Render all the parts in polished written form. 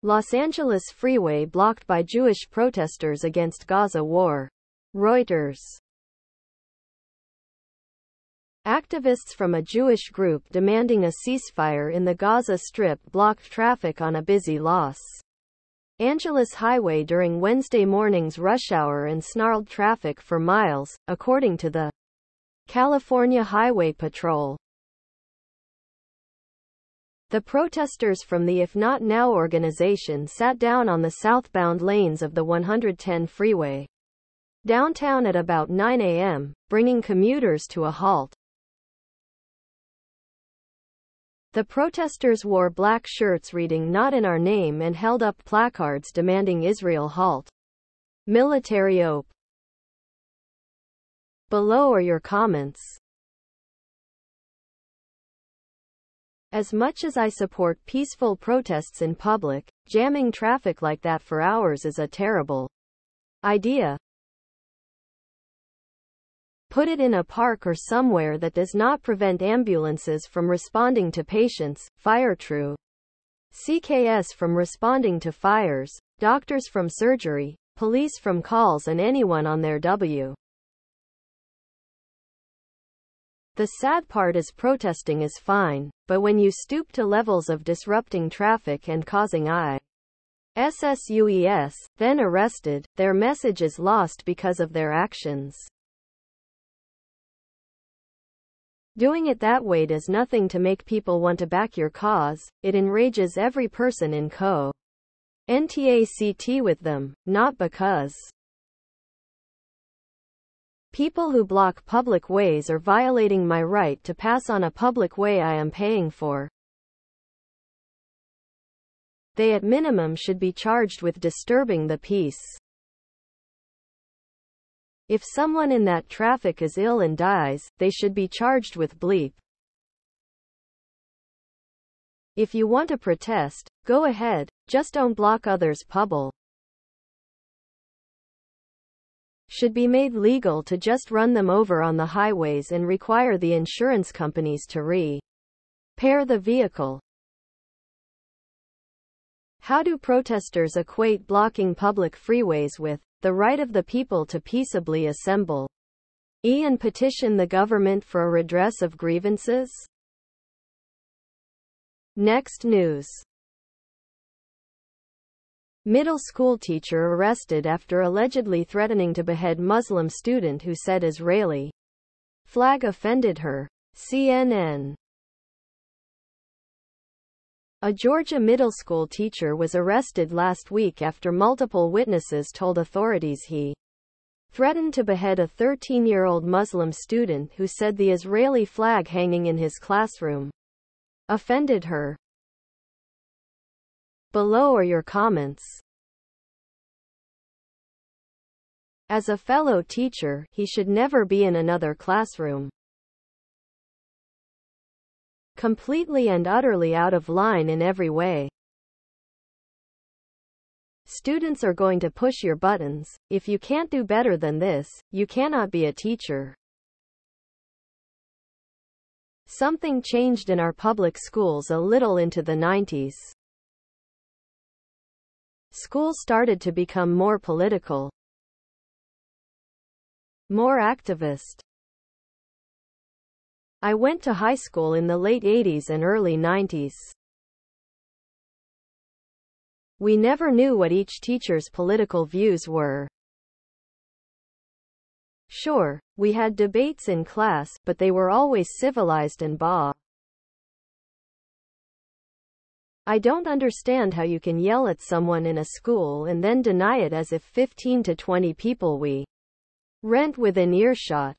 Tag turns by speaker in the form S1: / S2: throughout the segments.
S1: Los Angeles freeway blocked by Jewish protesters against Gaza war. Reuters. Activists from a Jewish group demanding a ceasefire in the Gaza Strip blocked traffic on a busy Los Angeles highway during Wednesday morning's rush hour and snarled traffic for miles, according to the California Highway Patrol. The protesters from the If Not Now organization sat down on the southbound lanes of the 110 freeway downtown at about 9 a.m., bringing commuters to a halt. The protesters wore black shirts reading "Not in Our Name" and held up placards demanding Israel halt. Military op. Below are your comments. As much as I support peaceful protests in public, jamming traffic like that for hours is a terrible idea. Put it in a park or somewhere that does not prevent ambulances from responding to patients, fire crew, CKS from responding to fires, doctors from surgery, police from calls, and anyone on their W. The sad part is protesting is fine, but when you stoop to levels of disrupting traffic and causing ISSUES, then arrested, their message is lost because of their actions. Doing it that way does nothing to make people want to back your cause, it enrages every person in co-NTACT with them, not because people who block public ways are violating my right to pass on a public way I am paying for. They at minimum should be charged with disturbing the peace. If someone in that traffic is ill and dies, they should be charged with bleep. If you want to protest, go ahead, just don't block others. Public should be made legal to just run them over on the highways and require the insurance companies to repair the vehicle. How do protesters equate blocking public freeways with the right of the people to peaceably assemble and petition the government for a redress of grievances? Next news. Middle school teacher arrested after allegedly threatening to behead Muslim student who said Israeli flag offended her. CNN. A Georgia middle school teacher was arrested last week after multiple witnesses told authorities he threatened to behead a 13-year-old Muslim student who said the Israeli flag hanging in his classroom offended her. Below are your comments. As a fellow teacher, he should never be in another classroom. Completely and utterly out of line in every way. Students are going to push your buttons. If you can't do better than this, you cannot be a teacher. Something changed in our public schools a little into the 90s. Schools started to become more political, more activist. I went to high school in the late 80s and early 90s. We never knew what each teacher's political views were. Sure, we had debates in class, but they were always civilized and I don't understand how you can yell at someone in a school and then deny it as if 15 to 20 people we rent within earshot.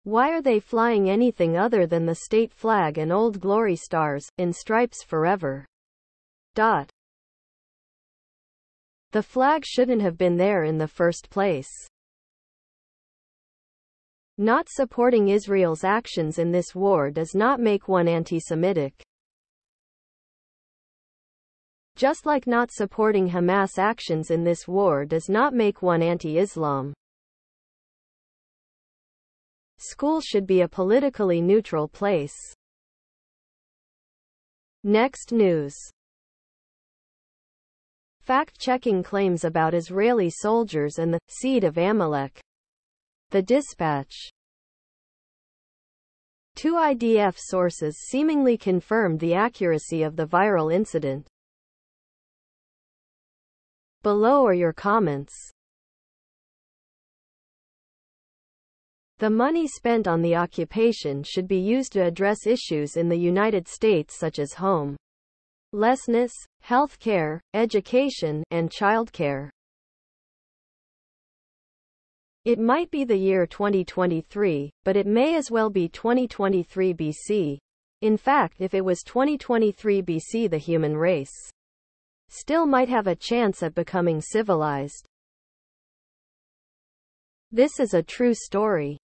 S1: Why are they flying anything other than the state flag and Old Glory stars, in stripes forever? The flag shouldn't have been there in the first place. Not supporting Israel's actions in this war does not make one anti-Semitic. Just like not supporting Hamas actions in this war does not make one anti-Islam. School should be a politically neutral place. Next news. fact-checking claims about Israeli soldiers and the seed of Amalek. The Dispatch. Two IDF sources seemingly confirmed the accuracy of the viral incident. Below are your comments. The money spent on the occupation should be used to address issues in the United States such as homelessness, health care, education, and childcare. It might be the year 2023, but it may as well be 2023 BC. In fact, if it was 2023 BC, the human race still might have a chance at becoming civilized. This is a true story.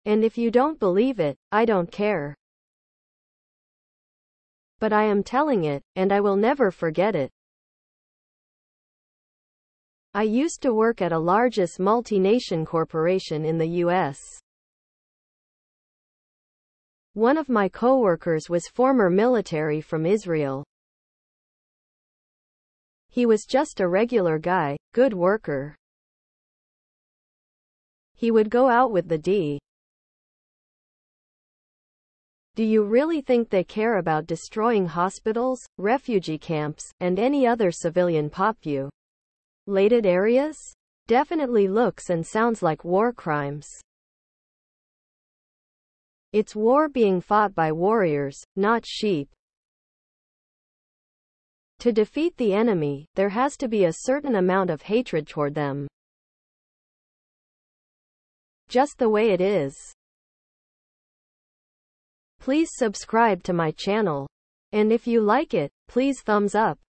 S1: And if you don't believe it, I don't care. But I am telling it, and I will never forget it. I used to work at a largest multinational corporation in the U.S. One of my coworkers was former military from Israel. He was just a regular guy, good worker. He would go out with the D. Do you really think they care about destroying hospitals, refugee camps, and any other civilian populated areas? Definitely looks and sounds like war crimes. It's war being fought by warriors, not sheep. To defeat the enemy, there has to be a certain amount of hatred toward them. Just the way it is. Please subscribe to my channel. And if you like it, please thumbs up.